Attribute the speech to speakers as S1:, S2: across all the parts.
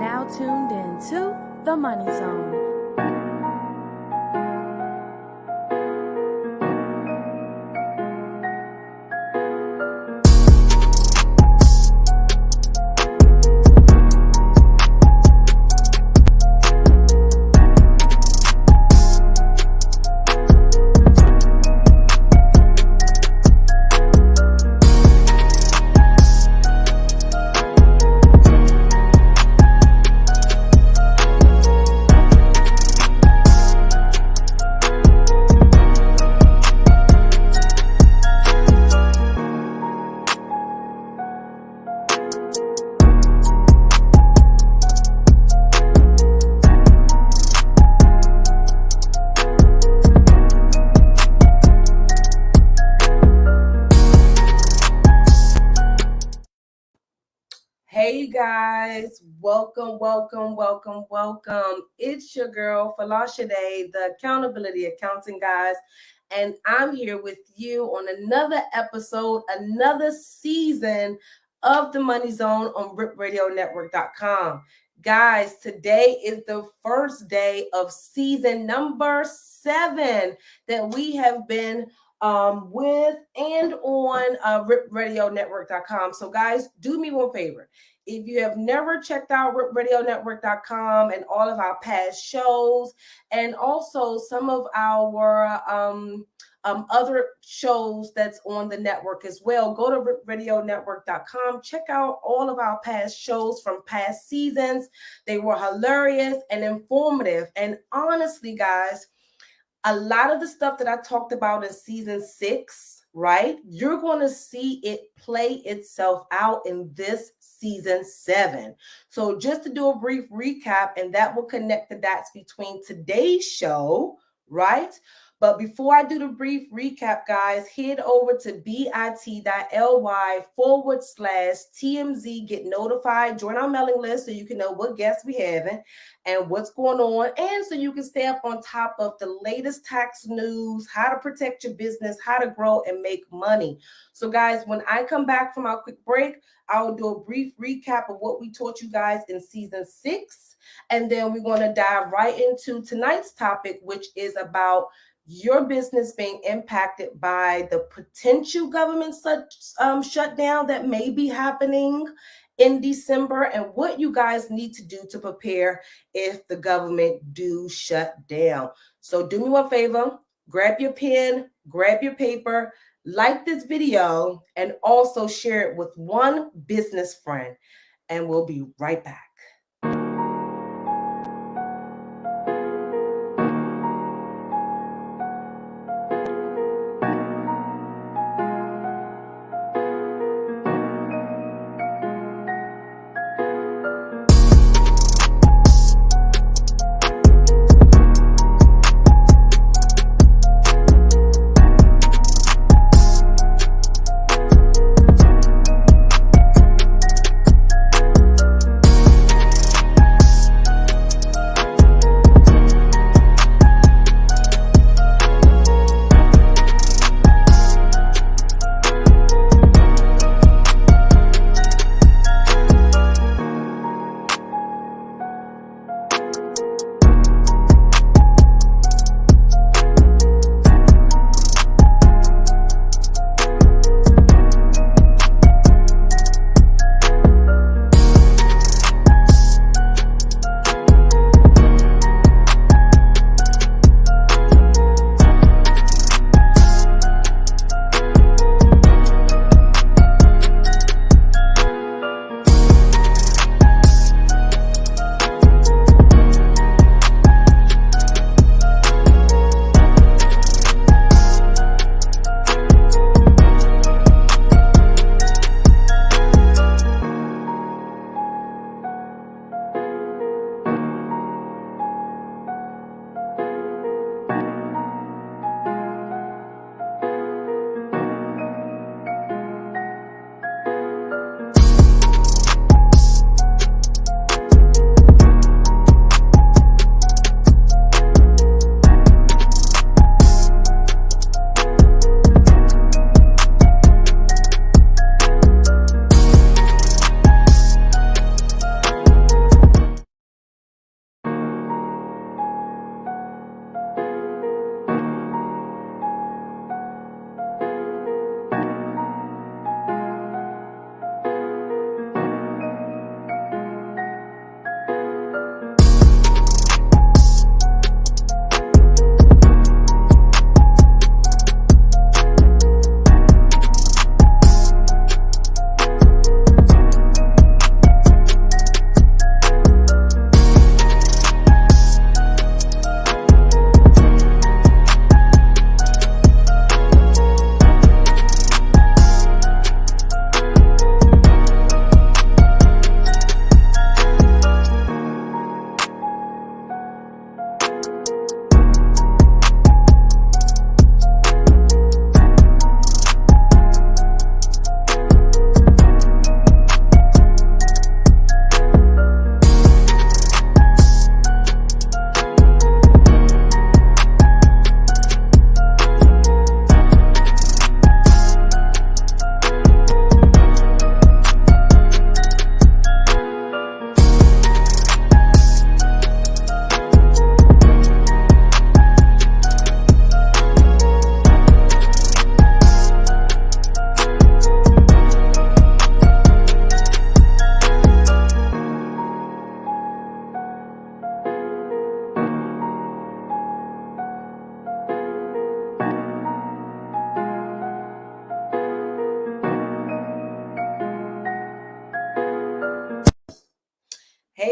S1: now tuned in to The Money Zone.
S2: Hey you guys, welcome. It's your girl Folasade, the Accountability Accounting Guys, and I'm here with you on another episode, another season of The Money Zone on RipRadioNetwork.com. Guys, today is the first day of season number 7 that we have been with and on RipRadioNetwork.com. So guys, do me one favor. If you have never checked out RipRadioNetwork.com and all of our past shows, and also some of our other shows that's on the network as well, go to RipRadioNetwork.com. Check out all of our past shows from past seasons. They were hilarious and informative. And honestly, guys, a lot of the stuff that I talked about in season 6, right? You're going to see it play itself out in this season 7. So just to do a brief recap, and that will connect the dots between today's show, right? But before I do the brief recap, guys, head over to bit.ly/TMZ, get notified, join our mailing list so you can know what guests we having and what's going on, and so you can stay up on top of the latest tax news, how to protect your business, how to grow and make money. So guys, when I come back from our quick break, I will do a brief recap of what we taught you guys in season 6, and then we're going to dive right into tonight's topic, which is about your business being impacted by the potential government shutdown that may be happening in December, and what you guys need to do to prepare if the government do shut down. So do me one favor, grab your pen, grab your paper, like this video, and also share it with one business friend, and we'll be right back.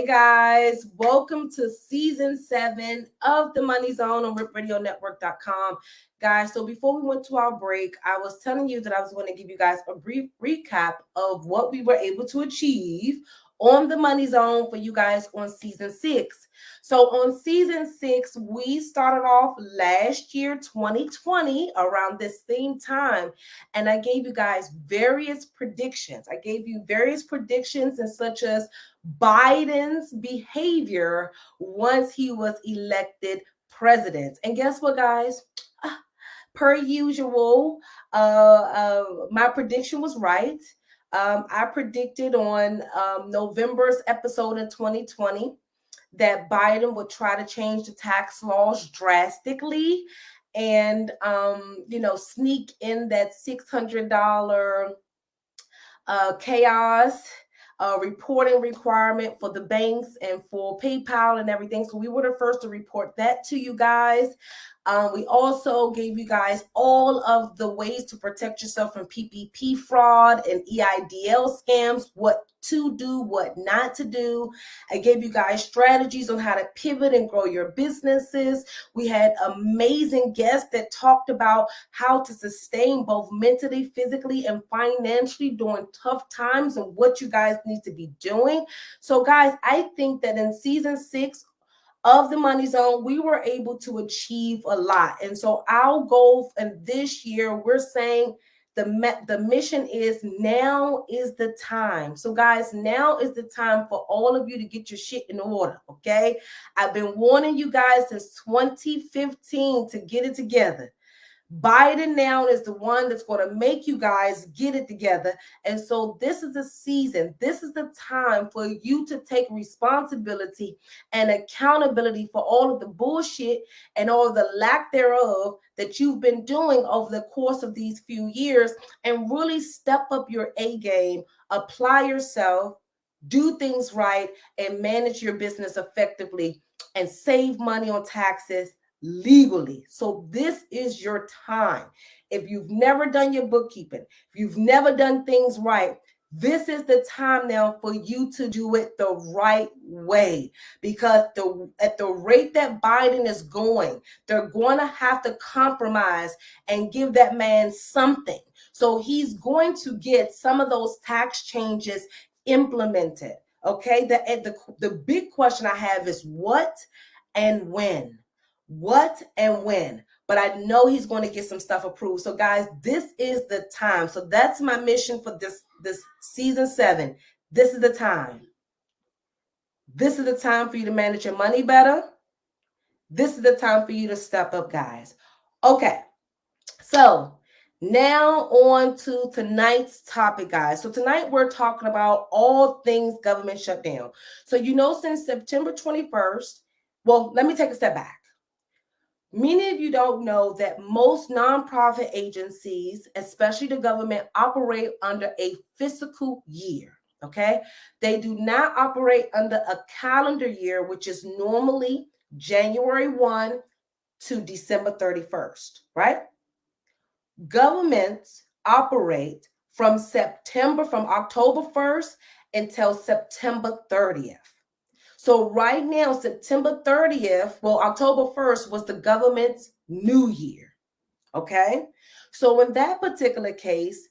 S2: Hey guys, welcome to season 7 of the Money Zone on RipRadioNetwork.com. Guys, so before we went to our break, I was telling you that I was going to give you guys a brief recap of what we were able to achieve on the Money Zone for you guys on season 6. So on season 6, we started off last year, 2020, around this same time, and I gave you guys various predictions. I gave you various predictions and such as Biden's behavior once he was elected president. And guess what, guys? Per usual, my prediction was right. I predicted on November's episode in 2020 that Biden would try to change the tax laws drastically and, sneak in that $600 chaos reporting requirement for the banks and for PayPal and everything. So we were the first to report that to you guys. We also gave you guys all of the ways to protect yourself from PPP fraud and EIDL scams, what to do, what not to do. I gave you guys strategies on how to pivot and grow your businesses. We had amazing guests that talked about how to sustain both mentally, physically, and financially during tough times and what you guys need to be doing. So guys, I think that in season 6 of the Money Zone, we were able to achieve a lot. And so our goal, and this year, we're saying the mission is now is the time. So guys, now is the time for all of you to get your shit in order, okay? I've been warning you guys since 2015 to get it together. Biden now is the one that's going to make you guys get it together. And so this is the season. This is the time for you to take responsibility and accountability for all of the bullshit and all the lack thereof that you've been doing over the course of these few years, and really step up your A game, apply yourself, do things right, and manage your business effectively and save money on taxes legally. So this is your time. If you've never done your bookkeeping, if you've never done things right, this is the time now for you to do it the right way, because at the rate that Biden is going, they're going to have to compromise and give that man something. So he's going to get some of those tax changes implemented. Okay, the big question I have is what and when. What and when, but I know he's going to get some stuff approved. So guys, this is the time. So that's my mission for this season 7. This is the time. This is the time for you to manage your money better. This is the time for you to step up, guys. Okay, so now on to tonight's topic, guys. So tonight we're talking about all things government shutdown. So since September 21st, well, let me take a step back. Many of you don't know that most nonprofit agencies, especially the government, operate under a fiscal year, okay? They do not operate under a calendar year, which is normally January 1 to December 31st, right? Governments operate from October 1st until September 30th. So right now, September 30th, October 1st was the government's new year, okay? So in that particular case,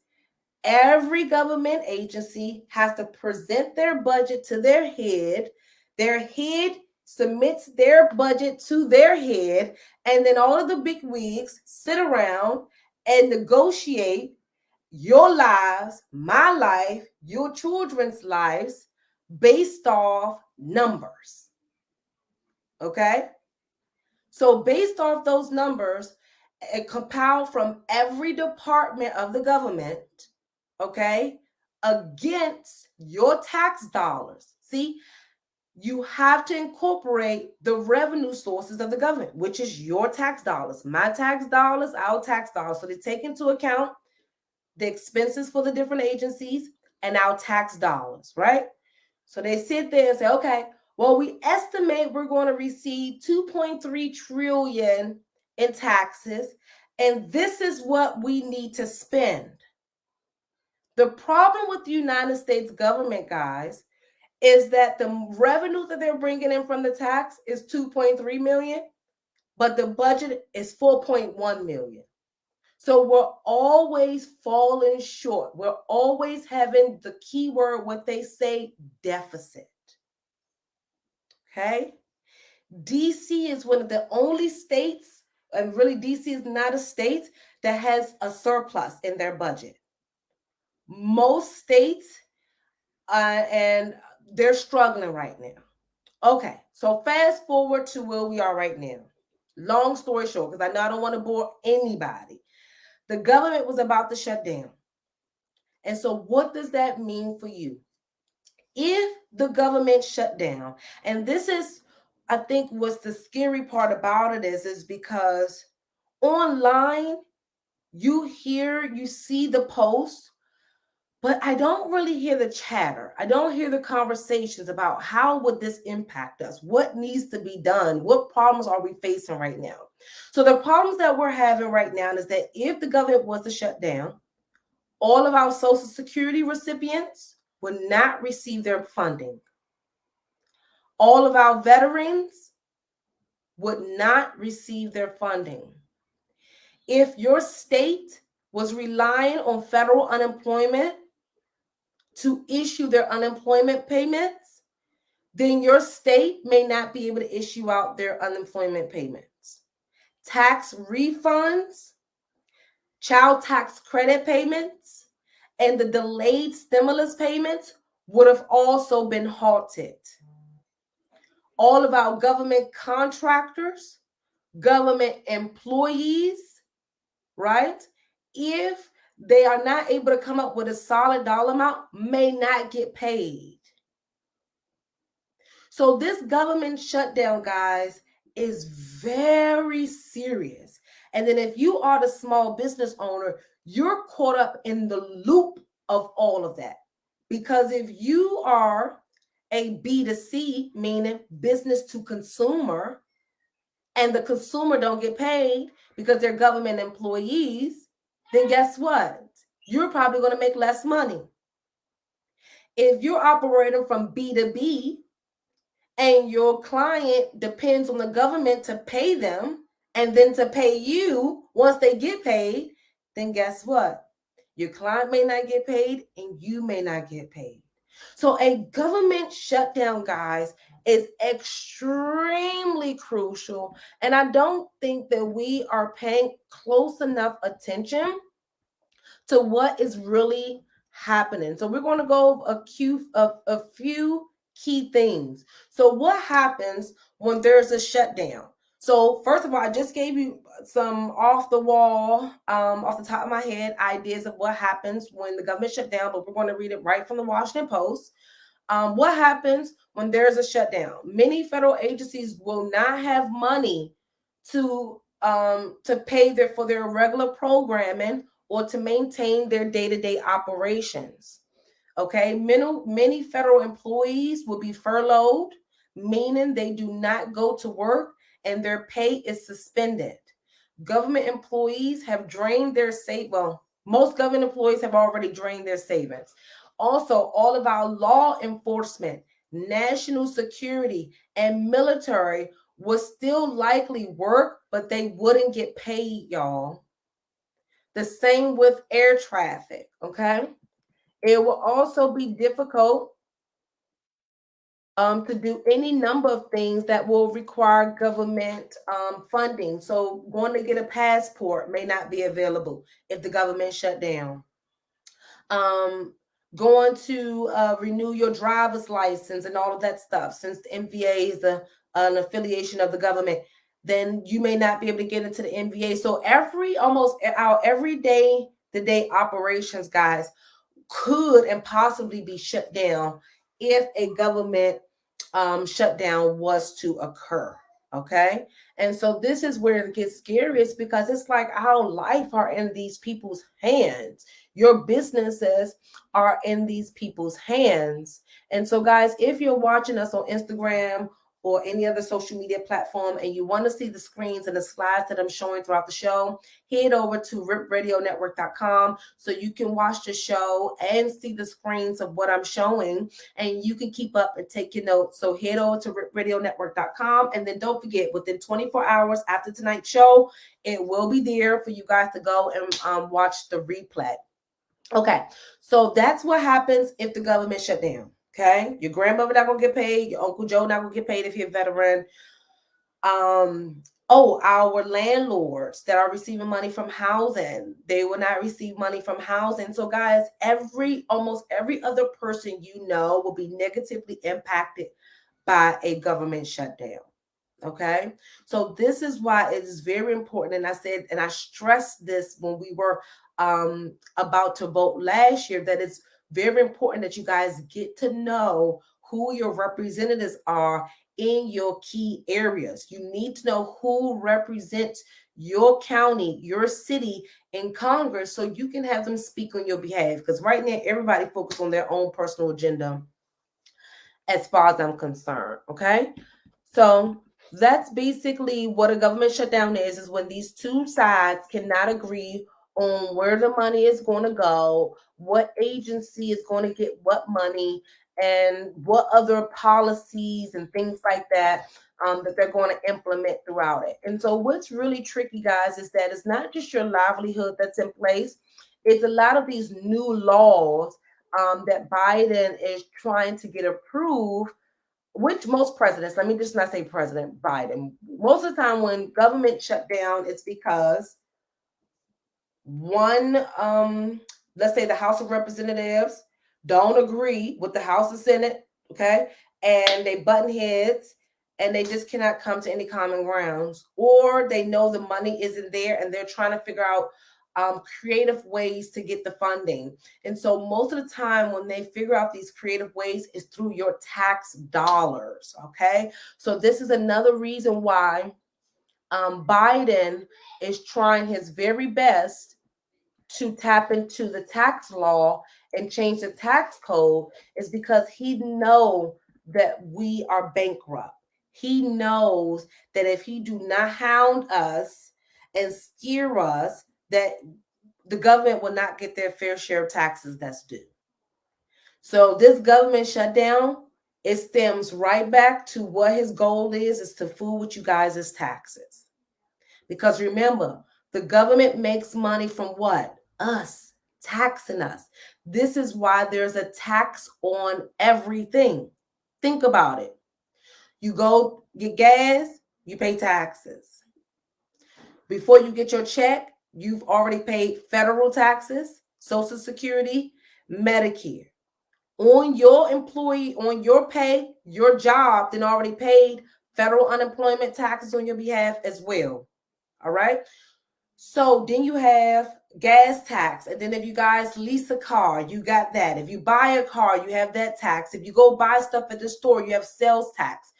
S2: every government agency has to present their budget to their head. Their head submits their budget to their head, and then all of the big wigs sit around and negotiate your lives, my life, your children's lives, based off numbers. Okay? So based off those numbers, compiled from every department of the government, okay, against your tax dollars. See, you have to incorporate the revenue sources of the government, which is your tax dollars, my tax dollars, our tax dollars. So they take into account the expenses for the different agencies and our tax dollars, right? So they sit there and say, okay, well, we estimate we're going to receive $2.3 trillion in taxes, and this is what we need to spend. The problem with the United States government, guys, is that the revenue that they're bringing in from the tax is 2.3 million, but the budget is 4.1 million. So we're always falling short. We're always having the keyword, what they say, deficit. Okay? DC is one of the only states, and really DC is not a state that has a surplus in their budget. Most states, and they're struggling right now. Okay, so fast forward to where we are right now. Long story short, because I know I don't want to bore anybody. The government was about to shut down. And so what does that mean for you? If the government shut down, and this is, I think what's the scary part about it is because online, you see the post, but I don't really hear the chatter. I don't hear the conversations about how would this impact us? What needs to be done? What problems are we facing right now? So the problems that we're having right now is that if the government was to shut down, all of our Social Security recipients would not receive their funding. All of our veterans would not receive their funding. If your state was relying on federal unemployment to issue their unemployment payments, then your state may not be able to issue out their unemployment payments. Tax refunds, child tax credit payments, and the delayed stimulus payments would have also been halted. All of our government contractors, government employees, right? If they are not able to come up with a solid dollar amount, may not get paid. So this government shutdown, guys, is very serious. And then if you are the small business owner, you're caught up in the loop of all of that. Because if you are a B2C, meaning business to consumer, and the consumer don't get paid because they're government employees, then guess what? You're probably going to make less money. If you're operating from B2B and your client depends on the government to pay them and then to pay you once they get paid, then guess what? Your client may not get paid and you may not get paid. So a government shutdown, guys, is extremely crucial. And I don't think that we are paying close enough attention to what is really happening. So we're going to go over a few key things. So what happens when there's a shutdown? So first of all, I just gave you some off the wall, off the top of my head, ideas of what happens when the government shut down, but we're going to read it right from the Washington Post. What happens when there's a shutdown? Many federal agencies will not have money to pay for their regular programming or to maintain their day-to-day operations. Okay, many federal employees will be furloughed, meaning they do not go to work and their pay is suspended. Government employees have drained their most government employees have already drained their savings. Also, all of our law enforcement, national security, and military will still likely work, but they wouldn't get paid, y'all. The same with air traffic, okay? It will also be difficult to do any number of things that will require government funding. So going to get a passport may not be available if the government shut down. Going to renew your driver's license and all of that stuff, since the MVA is an affiliation of the government, then you may not be able to get into the MVA. So almost our everyday operations, guys, could and possibly be shut down if a government shutdown was to occur. Okay. And so this is where it gets scariest, because it's like our life are in these people's hands. Your businesses are in these people's hands. And so, guys, if you're watching us on Instagram or any other social media platform and you want to see the screens and the slides that I'm showing throughout the show, head over to ripradionetwork.com so you can watch the show and see the screens of what I'm showing, and you can keep up and take your notes. So head over to ripradionetwork.com, and then don't forget, within 24 hours after tonight's show, it will be there for you guys to go and watch the replay. Okay, so that's what happens if the government shut down. Okay, your grandmother not gonna get paid, your Uncle Joe not gonna get paid if you're a veteran. Our landlords that are receiving money from housing, they will not receive money from housing. So guys, almost every other person you know will be negatively impacted by a government shutdown. Okay, so this is why it is very important. And I said, and I stressed this when we were about to vote last year, that it's very important that you guys get to know who your representatives are in your key areas. You need to know who represents your county, your city in Congress, so you can have them speak on your behalf. Because right now, everybody focuses on their own personal agenda, as far as I'm concerned. Okay, so that's basically what a government shutdown is when these two sides cannot agree on where the money is going to go, what agency is going to get what money, and what other policies and things like that that they're going to implement throughout it. And so what's really tricky, guys, is that it's not just your livelihood that's in place. It's a lot of these new laws that Biden is trying to get approved, which most presidents, let me just not say President Biden, most of the time when government shut down, it's because one, let's say the House of Representatives don't agree with the House of Senate, okay, and they button heads and they just cannot come to any common grounds, or they know the money isn't there and they're trying to figure out creative ways to get the funding. And so most of the time when they figure out these creative ways is through your tax dollars, okay? So this is another reason why Biden is trying his very best to tap into the tax law and change the tax code, is because he knows that we are bankrupt. He knows that if he do not hound us and steer us, that the government will not get their fair share of taxes that's due. So this government shutdown, it stems right back to what his goal is to fool with you guys' taxes. Because remember, the government makes money from what? Us, taxing us. This is why there's a tax on everything. Think about it. You go get gas, you pay taxes. Before you get your check, you've already paid federal taxes, Social Security, Medicare. On your employee, on your pay, your job then already paid federal unemployment taxes on your behalf as well. All right. So then you have gas tax. And then if you guys lease a car, you got that. If you buy a car, you have that tax. If you go buy stuff at the store, you have sales tax.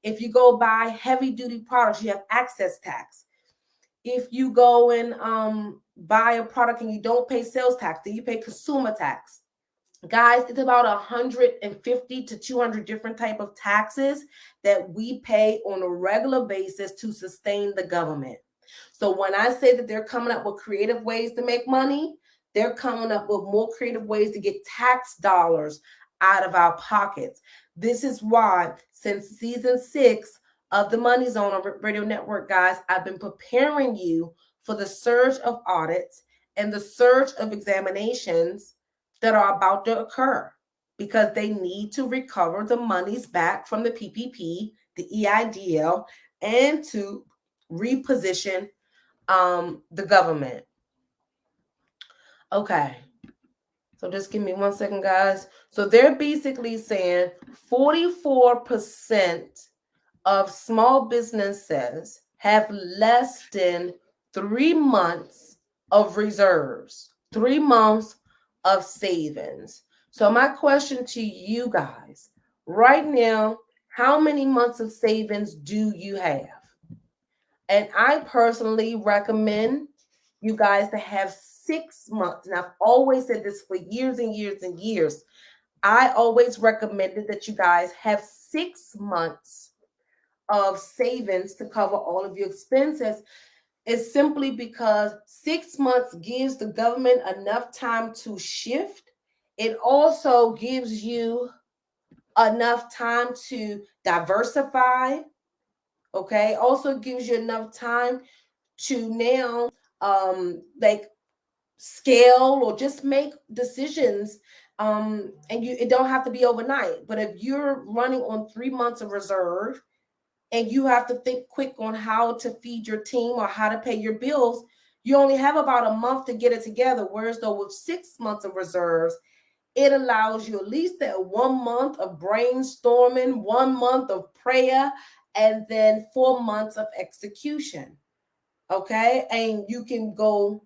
S2: If you go buy heavy duty products, you have access tax. If you go and buy a product and you don't pay sales tax, then you pay consumer tax. Guys, it's about 150 to 200 different type of taxes that we pay on a regular basis to sustain the government. So when I say that they're coming up with creative ways to make money, they're coming up with more creative ways to get tax dollars out of our pockets. This is why since season 6 of the Money Zone on Radio Network, guys, I've been preparing you for the surge of audits and the surge of examinations that are about to occur, because they need to recover the monies back from the PPP, the EIDL, and to reposition the government. Okay, so just give me 1 second, guys. So they're basically saying 44% of small businesses have less than 3 months of reserves, 3 months of savings. So my question to you guys right now, how many months of savings do you have? And I personally recommend you guys to have 6 months. And I've always said this for years and years and years. I always recommended that you guys have 6 months of savings to cover all of your expenses is simply because 6 months gives the government enough time to shift. It also gives you enough time to diversify. Okay. Also gives you enough time to now like scale or just make decisions. And it don't have to be overnight. But if you're running on 3 months of reserve and you have to think quick on how to feed your team or how to pay your bills, you only have about a month to get it together. Whereas though with 6 months of reserves, it allows you at least that 1 month of brainstorming, 1 month of prayer, and then 4 months of execution. Okay. And you can go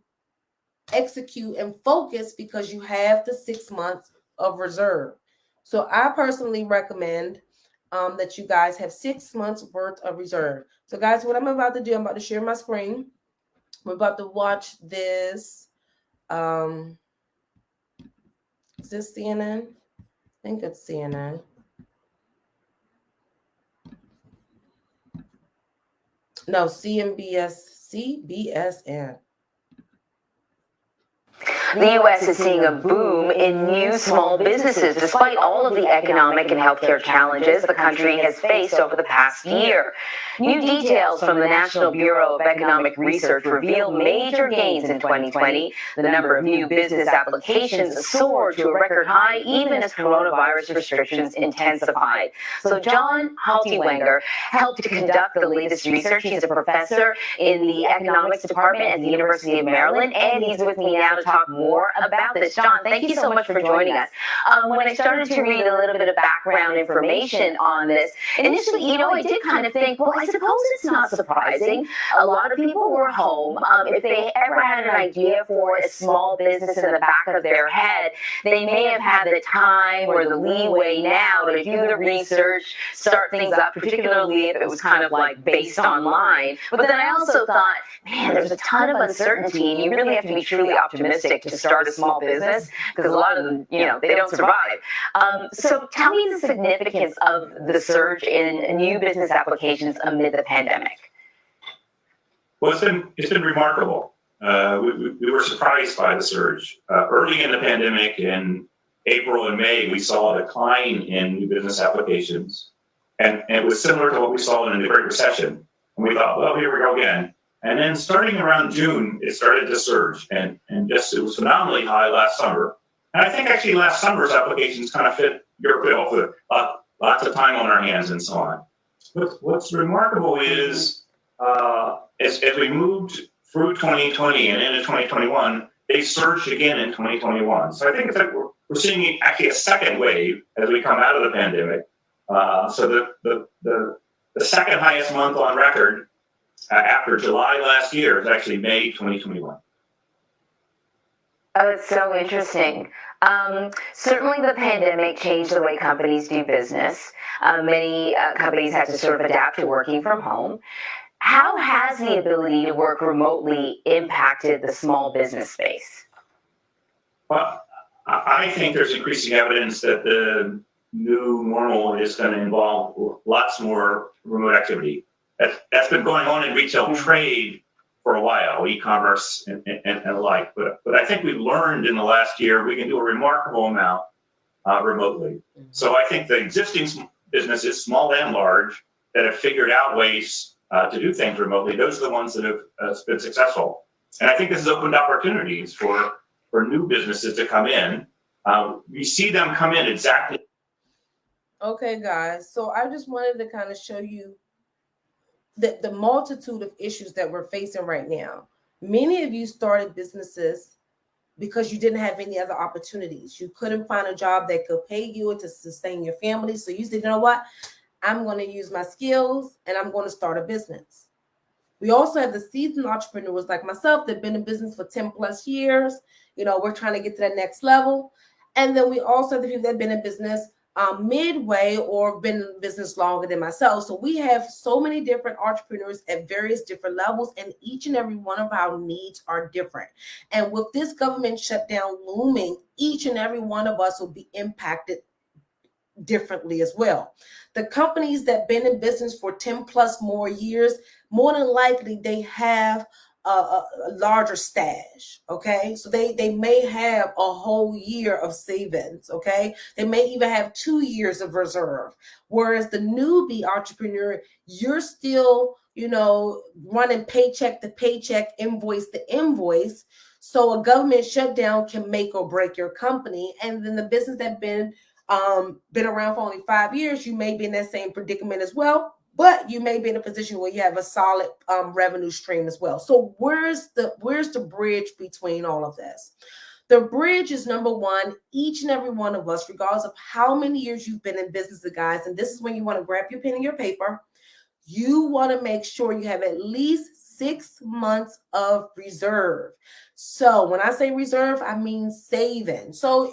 S2: execute and focus because you have the 6 months of reserve. So I personally recommend that you guys have 6 months worth of reserve. So guys, what I'm about to do, I'm about to share my screen. We're about to watch this. Is this CNN? I think it's CNN. No, CBSN.
S3: The U.S. is seeing a boom in new small businesses. Despite all of the economic and healthcare challenges the country has faced over the past year. New details from the National Bureau of Economic Research reveal major gains in 2020. The number of new business applications soared to a record high even as coronavirus restrictions intensified. So John Haltiwanger helped to conduct the latest research. He's a professor in the economics department at the University of Maryland, and he's with me now to talk more about this. John, thank you so much for joining us. When I started to read a little bit of background information on this, initially, I did kind of think, well, I suppose it's not surprising. A lot of people were home. If they ever had an idea for a small business in the back of their head, they may have had the time or the leeway now to do the research, start things up, particularly if it was kind of like based online. But then I also thought, man, there's a ton of uncertainty, and you really have to be truly optimistic to start a small business, because a lot of them, they don't survive. So tell me the significance of the surge in new business applications amid the pandemic.
S4: Well, it's been remarkable. We were surprised by the surge. Early in the pandemic, in April and May, we saw a decline in new business applications. And it was similar to what we saw in the Great Recession. And we thought, well, here we go again. And then starting around June, it started to surge. And just it was phenomenally high last summer. And I think actually last summer's applications kind of fit your bill with lots of time on our hands and so on. But what's remarkable is as we moved through 2020 and into 2021, they surged again in 2021. So I think it's like we're seeing actually a second wave as we come out of the pandemic. So the second highest month on record after July last year is actually May 2021.
S3: Oh, it's so interesting. Certainly the pandemic changed the way companies do business. Many companies had to sort of adapt to working from home. How has the ability to work remotely impacted the small business space?
S4: Well, I think there's increasing evidence that the new normal is going to involve lots more remote activity. That's been going on in retail trade for a while, e-commerce and the like. But I think we've learned in the last year we can do a remarkable amount remotely. So I think the existing businesses, small and large, that have figured out ways to do things remotely, those are the ones that have been successful. And I think this has opened opportunities for new businesses to come in. We see them come in exactly.
S2: Okay, guys. So I just wanted to kind of show you the multitude of issues that we're facing right now. Many of you started businesses because you didn't have any other opportunities. You couldn't find a job that could pay you to sustain your family. So you said, you know what? I'm going to use my skills and I'm going to start a business. We also have the seasoned entrepreneurs like myself that have been in business for 10 plus years. We're trying to get to that next level. And then we also have the people that have been in business midway or been in business longer than myself. So we have so many different entrepreneurs at various different levels, and each and every one of our needs are different. And with this government shutdown looming, each and every one of us will be impacted differently as well. The companies that been in business for 10 plus more years, more than likely they have a larger stash. Okay, so they may have a whole year of savings. Okay, they may even have 2 years of reserve, whereas the newbie entrepreneur, you're still, you know, running paycheck to paycheck, invoice to invoice. So a government shutdown can make or break your company. And then the business that been around for only 5 years, you may be in that same predicament as well, but you may be in a position where you have a solid revenue stream as well. So where's the bridge between all of this? The bridge is, number one, each and every one of us, regardless of how many years you've been in business, guys, and this is when you want to grab your pen and your paper, you want to make sure you have at least 6 months of reserve. So when I say reserve, I mean saving. So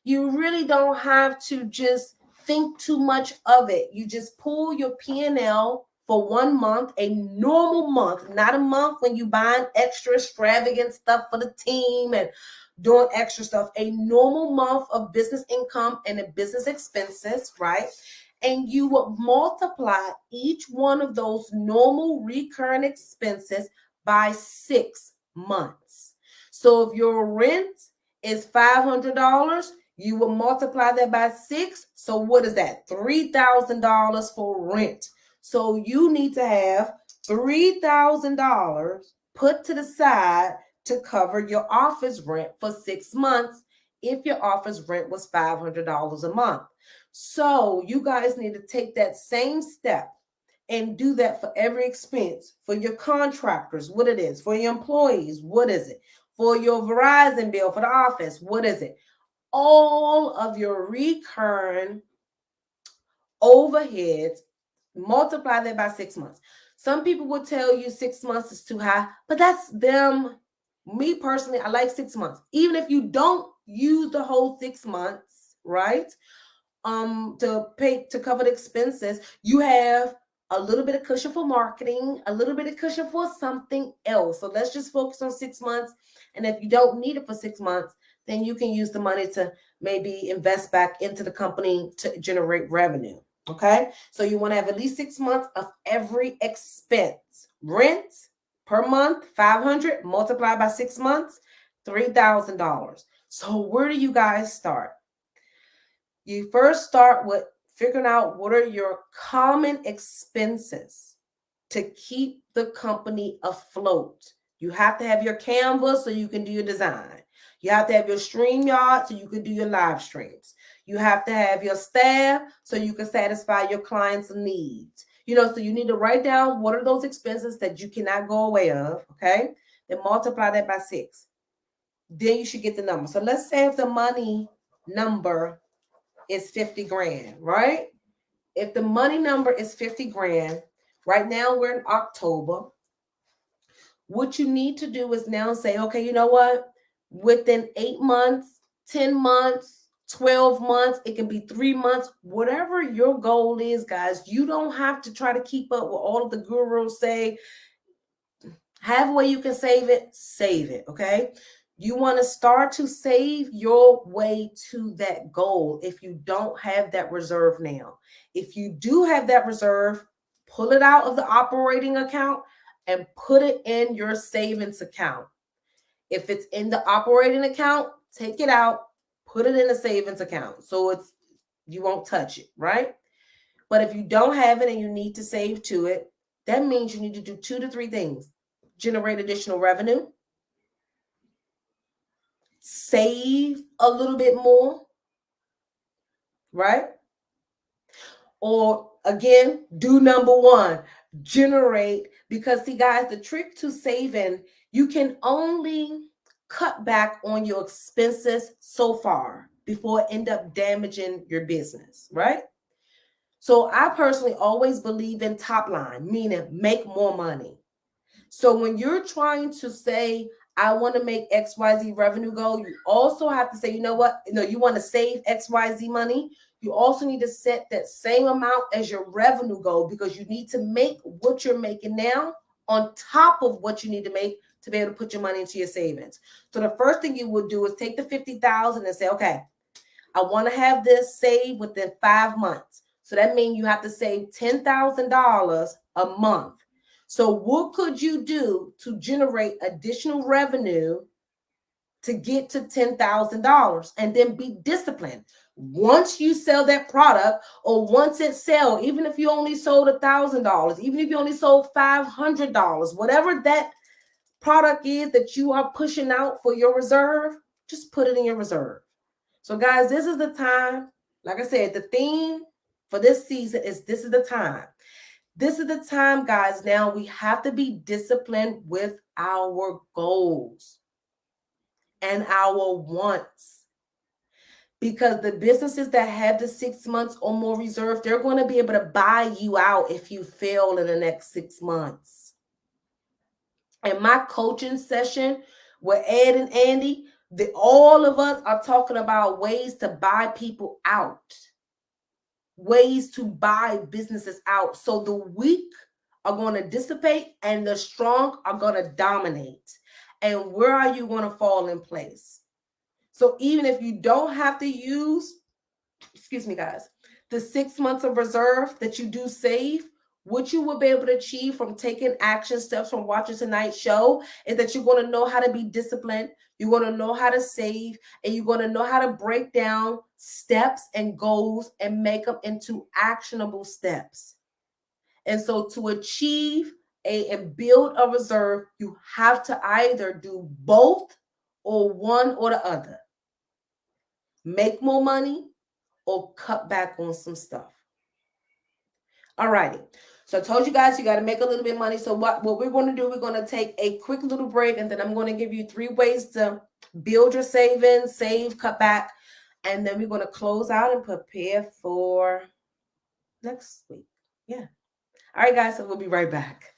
S2: you really don't have to just think too much of it. You just pull your P&L for 1 month, a normal month, not a month when you buying extra extravagant stuff for the team and doing extra stuff, a normal month of business income and the business expenses, right? And you will multiply each one of those normal recurring expenses by 6 months. So if your rent is $500, you will multiply that by 6. So what is that? $3,000 for rent. So you need to have $3,000 put to the side to cover your office rent for 6 months if your office rent was $500 a month. So you guys need to take that same step and do that for every expense. For your contractors, what it is. For your employees, what is it? For your Verizon bill for the office, what is it? All of your recurring overheads, multiply that by 6 months. Some people will tell you 6 months is too high, but that's them. Me personally, I like 6 months. Even if you don't use the whole 6 months, right? To cover the expenses, you have a little bit of cushion for marketing, a little bit of cushion for something else. So let's just focus on 6 months. And if you don't need it for 6 months, then you can use the money to maybe invest back into the company to generate revenue. Okay, so you want to have at least 6 months of every expense. Rent per month, $500, multiplied by 6 months, $3,000. So where do you guys start? You first start with figuring out what are your common expenses to keep the company afloat. You have to have your Canva so you can do your design. You have to have your StreamYard so you can do your live streams. You have to have your staff so you can satisfy your clients' needs. You know, so you need to write down what are those expenses that you cannot go away of, okay? Then multiply that by 6. Then you should get the number. So let's say if the money number is 50 grand, right? If the money number is 50 grand, right now we're in October. What you need to do is now say, okay, you know what? Within 8 months, 10 months, 12 months, it can be 3 months, whatever your goal is, guys. You don't have to try to keep up with all of the gurus say. Have a way you can save it, okay? You want to start to save your way to that goal if you don't have that reserve now. If you do have that reserve, pull it out of the operating account and put it in your savings account. If it's in the operating account, take it out, put it in a savings account. So you won't touch it, right? But if you don't have it and you need to save to it, that means you need to do 2 to 3 things. Generate additional revenue, save a little bit more, right? Or again, do number 1, generate, because see guys, the trick to saving, you can only cut back on your expenses so far before it end up damaging your business, right? So I personally always believe in top line, meaning make more money. So when you're trying to say, I want to make XYZ revenue goal, you also have to say, you know what? You want to save XYZ money. You also need to set that same amount as your revenue goal, because you need to make what you're making now on top of what you need to make to be able to put your money into your savings. So the first thing you would do is take the $50,000 and say, okay, I want to have this saved within 5 months. So that means you have to save $10,000 a month. So what could you do to generate additional revenue to get to $10,000 and then be disciplined? Once you sell that product, or once it sells, even if you only sold $1,000, even if you only sold $500, whatever that product is that you are pushing out for your reserve, just put it in your reserve. So guys, this is the time. Like I said, the theme for this season is this is the time. This is the time, guys. Now we have to be disciplined with our goals and our wants, because the businesses that have the 6 months or more reserve, they're going to be able to buy you out if you fail in the next 6 months. In my coaching session with Ed and Andy, all of us are talking about ways to buy people out, ways to buy businesses out. So the weak are going to dissipate and the strong are going to dominate. And where are you going to fall in place? So even if you don't have to use, excuse me, guys, the 6 months of reserve that you do save, what you will be able to achieve from taking action steps from watching tonight's show is that you're going to know how to be disciplined. You're going to know how to save, and you're going to know how to break down steps and goals and make them into actionable steps. And so to achieve and build a reserve, you have to either do both or one or the other. Make more money or cut back on some stuff. All righty. So I told you guys you got to make a little bit of money. So what we're going to do, we're going to take a quick little break, and then I'm going to give you 3 ways to build your savings, save, cut back, and then we're going to close out and prepare for next week. Yeah. All right, guys. So we'll be right back.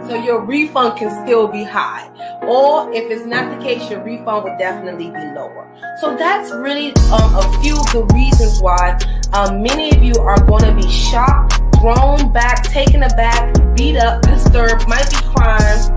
S2: So your refund can still be high. Or if it's not the case, your refund would definitely be lower. So that's really a few of the reasons why many of you are going to be shocked, thrown back, taken aback, beat up, disturbed, might be crying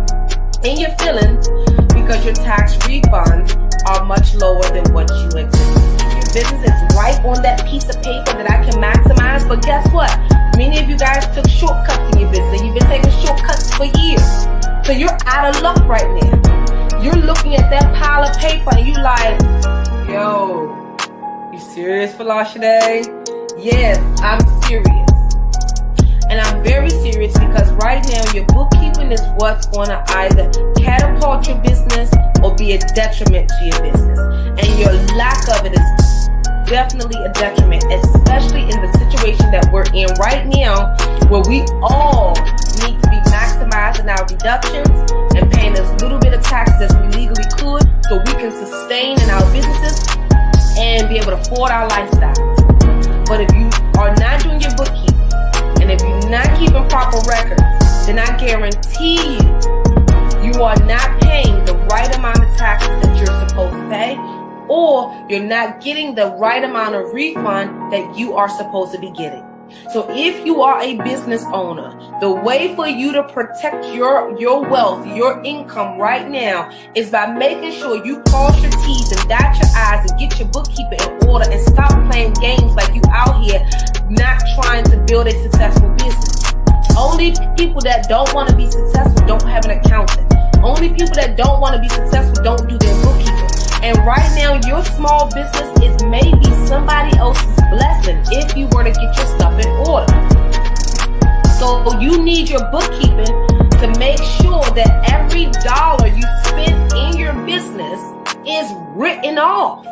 S2: in your feelings because your tax refunds are much lower than what you anticipated. Your business is right on that piece of paper that I can maximize, but guess what? Many of you guys took shortcuts in your business. You've been taking shortcuts for years. So you're out of luck right now. You're looking at that pile of paper and you like, yo, you serious, Folasade? Yes, I'm serious. And I'm very serious because right now your bookkeeping is what's going to either catapult your business or be a detriment to your business. And your lack of it is definitely a detriment, especially in the situation that we're in right now, where we all need to be maximizing our deductions and paying as little bit of taxes as we legally could so we can sustain in our businesses and be able to afford our lifestyles. But if you are not doing your bookkeeping, and if you're not keeping proper records, then I guarantee you are not paying the right amount of taxes that you're supposed to pay, or you're not getting the right amount of refund that you are supposed to be getting. So if you are a business owner, the way for you to protect your wealth, your income right now is by making sure you cross your T's and dot your I's and get your bookkeeping in order and stop playing games like you out here not trying to build a successful business. Only people that don't want to be successful don't have an accountant. Only people that don't want to be successful don't do their bookkeeping. And right now, your small business is maybe somebody else's blessing if you were to get your stuff in order. So you need your bookkeeping to make sure that every dollar you spend in your business is written off.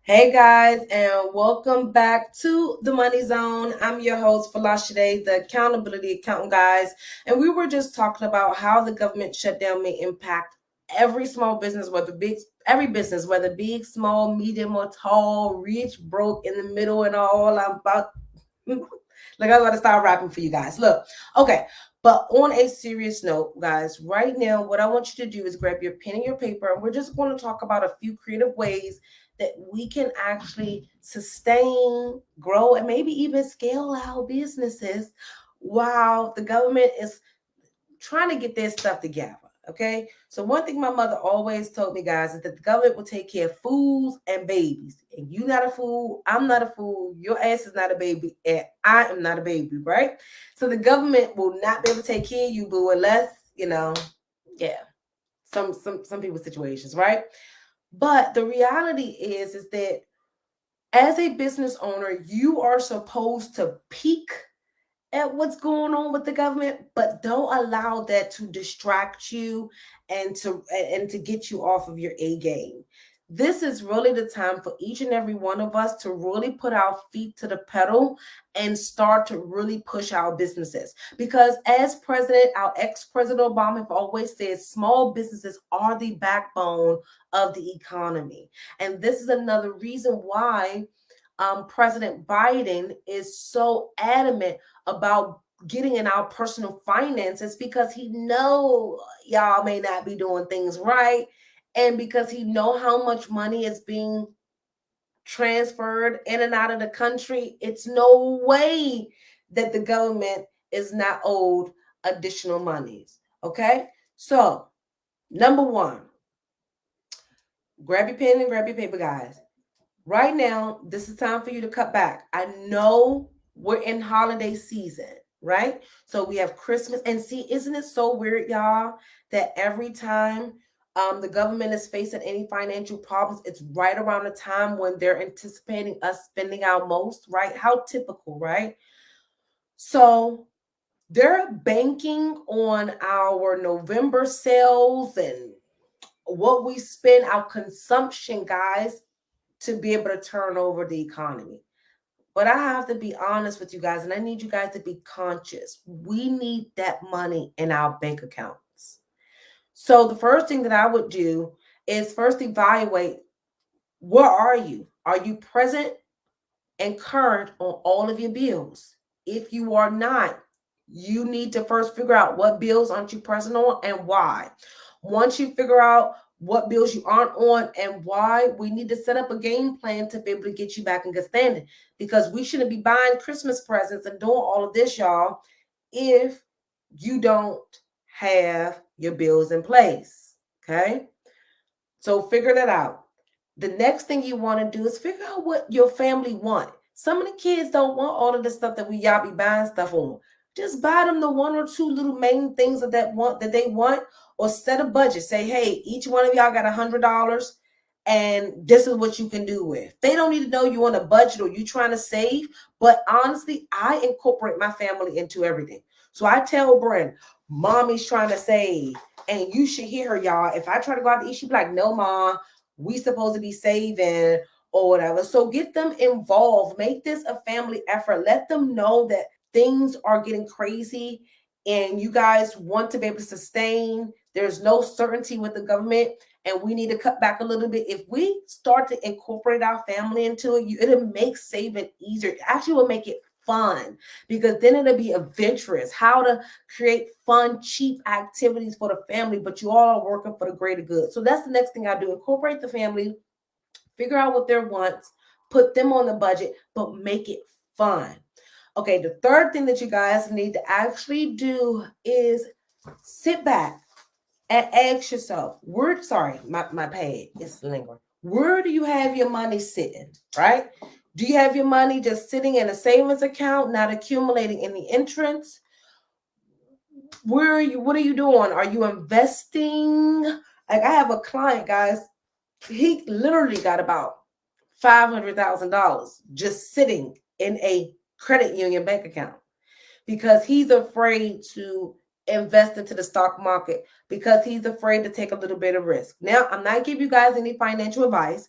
S2: Hey guys, and welcome back to the Money Zone. I'm your host, Folasade, the accountability accountant, guys. And we were just talking about how the government shutdown may impact every small business, every business, whether big, small, medium, or tall, rich, broke, in the middle, and all. I'm about like I was about to start rapping for you guys. Look, okay. But on a serious note, guys, right now, what I want you to do is grab your pen and your paper, and we're just going to talk about a few creative ways that we can actually sustain, grow, and maybe even scale our businesses while the government is trying to get their stuff together. Okay. So one thing my mother always told me, guys, is that the government will take care of fools and babies. And you not a fool, I'm not a fool, your ass is not a baby, and I am not a baby, right? So the government will not be able to take care of you, boo, unless, yeah, some people's situations, right? But the reality is that as a business owner, you are supposed to peak at what's going on with the government, but don't allow that to distract you and to get you off of your A game. This is really the time for each and every one of us to really put our feet to the pedal and start to really push our businesses. Because as our ex-president Obama have always said, small businesses are the backbone of the economy. And this is another reason why President Biden is so adamant about getting in our personal finances, because he know y'all may not be doing things right, and because he know how much money is being transferred in and out of the country. It's no way that the government is not owed additional monies. Okay, so number one, grab your pen and grab your paper, guys. Right now, this is time for you to cut back. I know we're in holiday season, right? So we have Christmas. And see, isn't it so weird, y'all, that every time the government is facing any financial problems, it's right around the time when they're anticipating us spending our most, right? How typical, right? So they're banking on our November sales and what we spend, our consumption, guys, to be able to turn over the economy. But I have to be honest with you guys, and I need you guys to be conscious. We need that money in our bank accounts. So the first thing that I would do is first evaluate, where are you? Are you present and current on all of your bills? If you are not, you need to first figure out what bills aren't you present on and why. Once you figure out what bills you aren't on and why, we need to set up a game plan to be able to get you back in good standing, because we shouldn't be buying Christmas presents and doing all of this, y'all, if you don't have your bills in place. Okay, so figure that out. The next thing you want to do is figure out what your family want. Some of the kids don't want all of the stuff that y'all be buying stuff on. Just buy them the one or two little main things that they want, or set a budget. Say, hey, each one of y'all got $100, and this is what you can do with. They don't need to know you on a budget or you trying to save. But honestly, I incorporate my family into everything. So I tell Bryn, mommy's trying to save, and you should hear her, y'all. If I try to go out to eat, she'd be like, no, mom, we supposed to be saving or whatever. So get them involved. Make this a family effort. Let them know that things are getting crazy and you guys want to be able to sustain. There's no certainty with the government and we need to cut back a little bit. If we start to incorporate our family into it, it'll make saving easier. It actually will make it fun, because then it'll be adventurous. How to create fun, cheap activities for the family, but you all are working for the greater good. So that's the next thing I do. Incorporate the family, figure out what their wants, put them on the budget, but make it fun. Okay, the third thing that you guys need to actually do is sit back and ask yourself, my pad is lingering. Where do you have your money sitting, right? Do you have your money just sitting in a savings account, not accumulating any interest? What are you doing? Are you investing? Like, I have a client, guys, he literally got about $500,000 just sitting in a credit union bank account because he's afraid to invest into the stock market, because he's afraid to take a little bit of risk. Now, I'm not giving you guys any financial advice,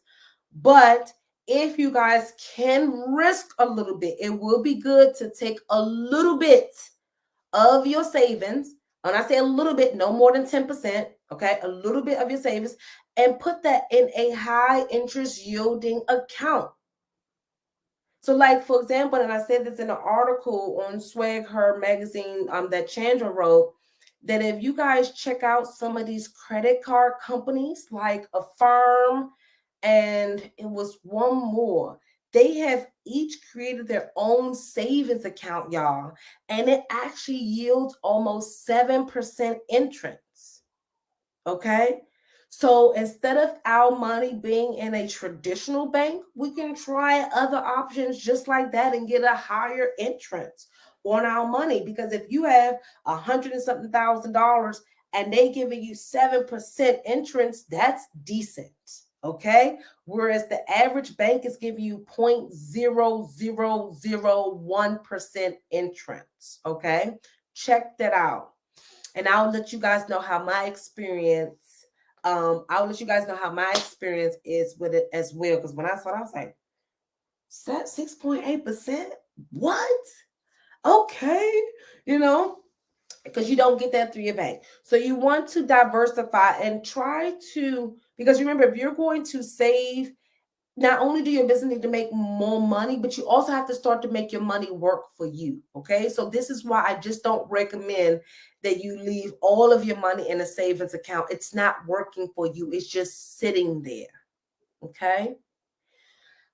S2: but if you guys can risk a little bit, it will be good to take a little bit of your savings. And I say a little bit, no more than 10%, okay? A little bit of your savings, and put that in a high interest yielding account. So, like, for example, and I said this in an article on Swag Her magazine that Chandra wrote, that if you guys check out some of these credit card companies like Affirm, and it was one more, they have each created their own savings account, y'all, and it actually yields almost 7% interest. Okay. So instead of our money being in a traditional bank, we can try other options just like that and get a higher interest on our money. Because if you have $100 and something $1,000 and they giving you 7% interest, that's decent. Okay. Whereas the average bank is giving you 0.0001% interest. Okay. Check that out. And I'll let you guys know how my experience, is with it as well. Because when I saw it, I was like, 6.8%? What? Okay. Because you don't get that through your bank. So you want to diversify and try to, because remember, if you're going to save, not only do your business need to make more money, but you also have to start to make your money work for you. Okay. So this is why I just don't recommend that you leave all of your money in a savings account. It's not working for you. It's just sitting there. Okay.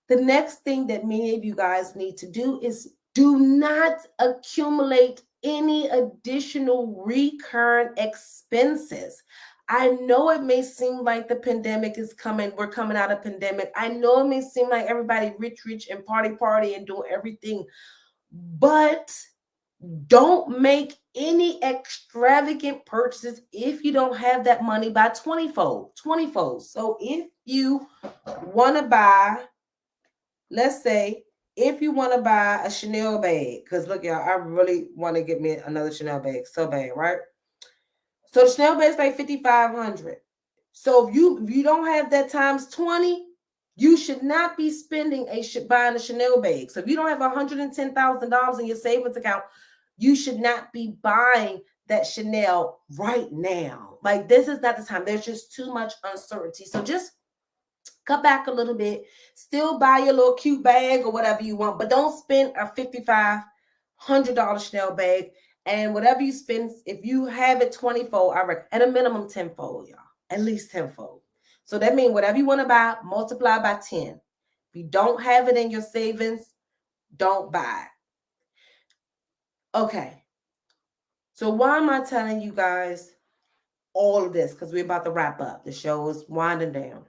S2: The next thing that many of you guys need to do is do not accumulate any additional recurrent expenses. I know it may seem like the pandemic is coming. We're coming out of pandemic. I know it may seem like everybody rich and party and doing everything, but don't make any extravagant purchases if you don't have that money by 20-fold. So if you want to buy, let's say, if you want to buy a Chanel bag, because look, y'all, I really want to get me another Chanel bag so bad, right? So the Chanel bag is like $5,500. So if you don't have that times 20, you should not be spending buying a Chanel bag. So if you don't have $110,000 in your savings account, you should not be buying that Chanel right now. Like, this is not the time. There's just too much uncertainty. So just cut back a little bit. Still buy your little cute bag or whatever you want, but don't spend a $5,500 Chanel bag. And whatever you spend, if you have it 20-fold, I reckon at a minimum 10-fold, y'all. At least 10-fold. So that means whatever you want to buy, multiply by 10. If you don't have it in your savings, don't buy it. Okay. So why am I telling you guys all of this? Because we're about to wrap up. The show is winding down.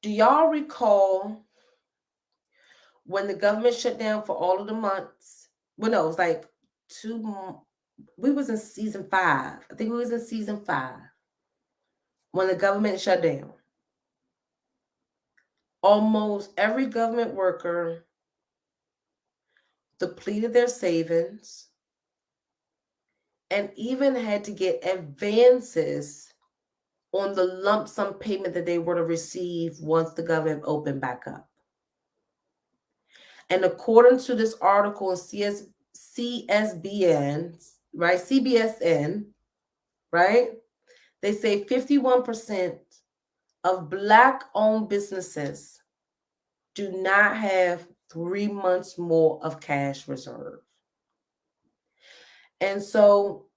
S2: Do y'all recall when the government shut down for all of the months? Well, no, it was like we was in season 5. I think we was in season 5 when the government shut down. Almost every government worker depleted their savings and even had to get advances on the lump sum payment that they were to receive once the government opened back up. And according to this article in CSBN, right, CBSN, right, they say 51% of Black-owned businesses do not have 3 months more of cash reserve. And so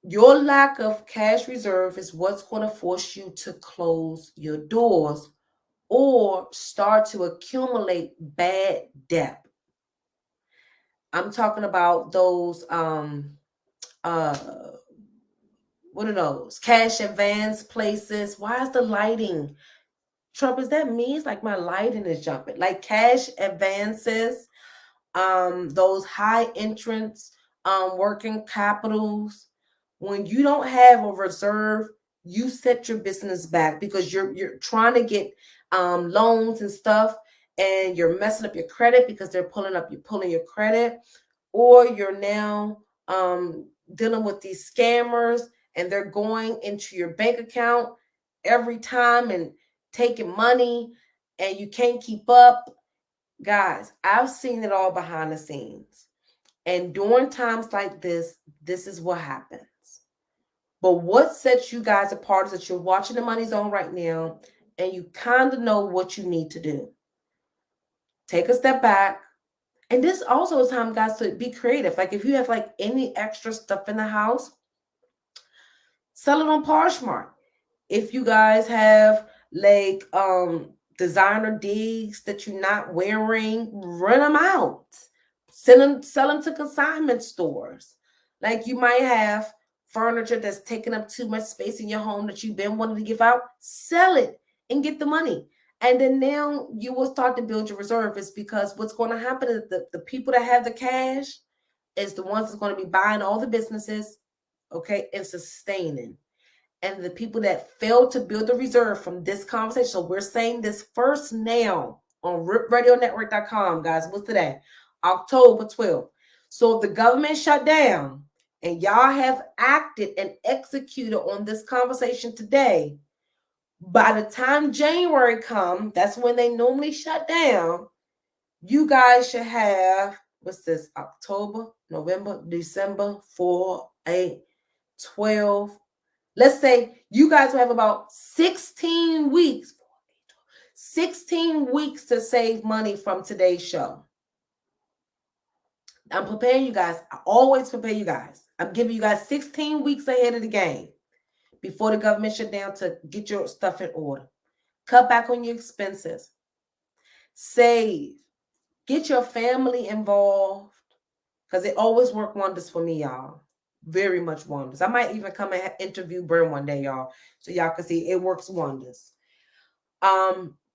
S2: your lack of cash reserve is what's going to force you to close your doors or start to accumulate bad debt. I'm talking about those, what are those? Cash advance places. Why is the lighting? Trump, is that me? It's like my lighting is jumping. Like cash advances, those high entrance, working capitals. When you don't have a reserve, you set your business back because you're trying to get loans and stuff, and you're messing up your credit because they're pulling your credit, or you're now dealing with these scammers and they're going into your bank account every time and taking money. and you can't keep up. Guys, I've seen it all behind the scenes. And during times like this is what happens. But what sets you guys apart is that you're watching the Money Zone right now and you kind of know what you need to do. Take a step back. And this also is time, guys, to be creative. Like if you have like any extra stuff in the house, sell it on Poshmark. If you guys have like designer digs that you're not wearing, rent them out. Sell them to consignment stores. Like you might have furniture that's taking up too much space in your home that you've been wanting to give out, sell it and get the money. And then now you will start to build your reserve. It's because what's going to happen is the people that have the cash is the ones that's going to be buying all the businesses, okay, and sustaining. And the people that fail to build the reserve from this conversation, so we're saying this first now on RipRadioNetwork.com, guys. What's today? October 12th. So if the government shut down and y'all have acted and executed on this conversation today, by the time January comes, that's when they normally shut down, you guys should have, what's this, October, November, December, 4, 8, 12. Let's say you guys will have about 16 weeks to save money from today's show. I'm preparing you guys. I always prepare you guys. I'm giving you guys 16 weeks ahead of the game before the government shut down to get your stuff in order. Cut back on your expenses. Save. Get your family involved because it always work wonders for me, y'all. Very much wonders. I might even come and interview Bern one day, y'all, so y'all can see it works wonders.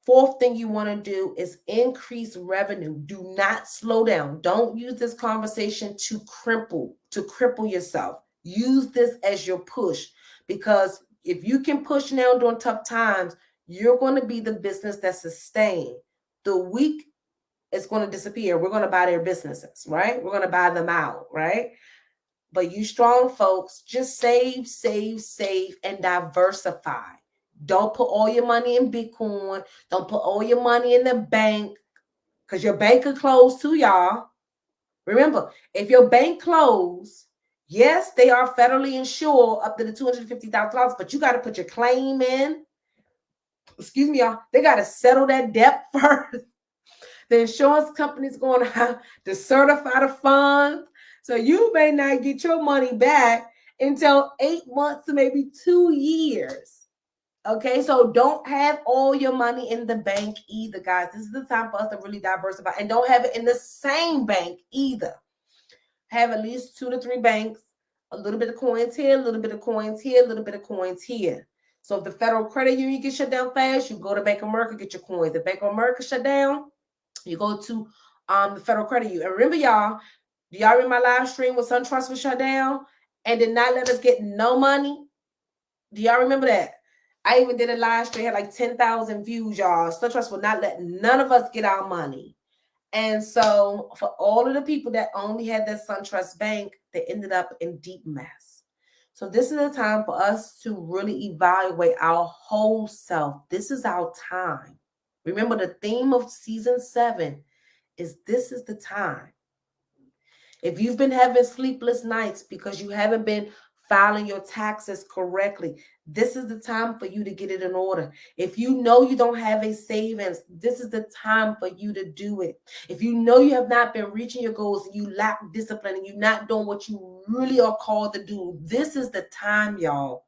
S2: Fourth thing you want to do is increase revenue. Do not slow down. Don't use this conversation to cripple yourself. Use this as your push, because if you can push now during tough times, you're going to be the business that sustains. The weak is going to disappear. We're going to buy their businesses, right? We're going to buy them out, right? But you strong folks, just save, and diversify. Don't put all your money in Bitcoin. Don't put all your money in the bank, because your bank could close too, y'all. Remember, if your bank closed, yes, they are federally insured up to the $250,000, but you got to put your claim in. Excuse me, y'all. They got to settle that debt first. The insurance company is going to have to certify the funds. So you may not get your money back until 8 months to maybe 2 years. Okay, so don't have all your money in the bank either, guys. This is the time for us to really diversify. And don't have it in the same bank either. Have at least 2 to 3 banks, a little bit of coins here, a little bit of coins here, a little bit of coins here. So if the Federal Credit Union gets shut down fast, you go to Bank of America, get your coins. If Bank of America shut down, you go to the Federal Credit Union. And remember, y'all, do y'all remember my live stream when Suncrest was shut down and did not let us get no money? Do y'all remember that? I even did a live stream, had like 10,000 views, y'all. Suncrest would not let none of us get our money. And so for all of the people that only had their Suncrest Bank, they ended up in deep mess. So this is a time for us to really evaluate our whole self. This is our time. Remember, the theme of season 7 is this is the time. If you've been having sleepless nights because you haven't been filing your taxes correctly, this is the time for you to get it in order. If you know you don't have a savings, this is the time for you to do it. If you know you have not been reaching your goals and you lack discipline and you're not doing what you really are called to do, this is the time, y'all.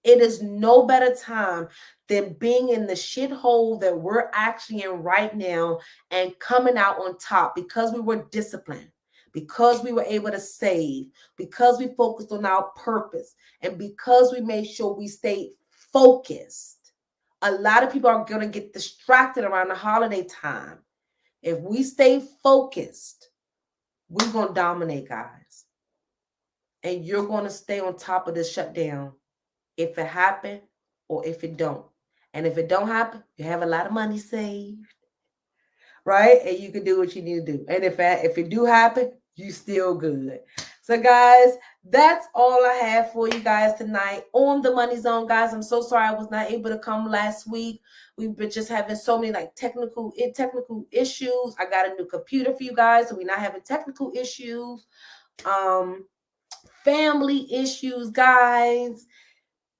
S2: It is no better time than being in the shithole that we're actually in right now and coming out on top because we were disciplined, because we were able to save, because we focused on our purpose, and because we made sure we stayed focused. A lot of people are going to get distracted around the holiday time. If we stay focused, we're going to dominate, guys. And you're going to stay on top of this shutdown if it happen or if it don't. And if it don't happen, you have a lot of money saved, right? And you can do what you need to do. And if it do happen, you still good. So guys, That's all I have for you guys tonight on the Money Zone, guys. I'm so sorry I was not able to come last week. We've been just having so many like technical issues. I got a new computer for you guys, so we're not having technical issues. Family issues, guys.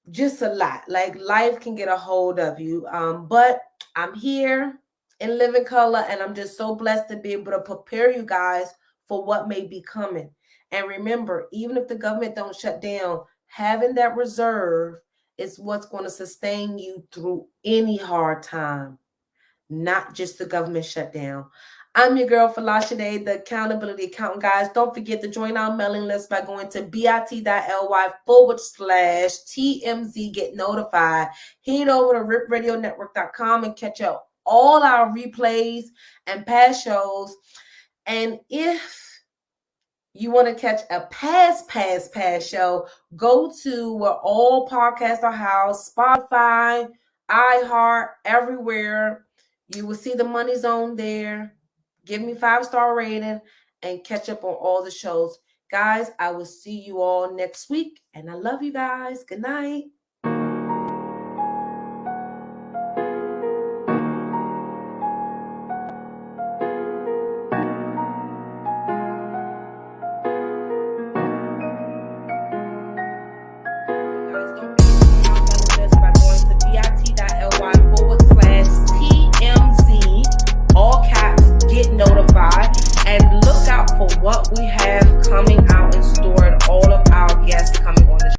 S2: Just a lot. Like life can get a hold of you. But I'm here in living color, and I'm just so blessed to be able to prepare you guys for what may be coming. And remember, even if the government don't shut down, having that reserve is what's going to sustain you through any hard time, not just the government shutdown. I'm your girl, Folasade, the Accountability Accountant, guys. Don't forget to join our mailing list by going to bit.ly/TMZ, get notified. Head over to ripradionetwork.com and catch up all our replays and past shows. And if you want to catch a past show, go to where all podcasts are housed, Spotify, iHeart, everywhere. You will see the Money Zone there. Give me 5-star rating and catch up on all the shows. Guys, I will see you all next week. And I love you guys. Good night.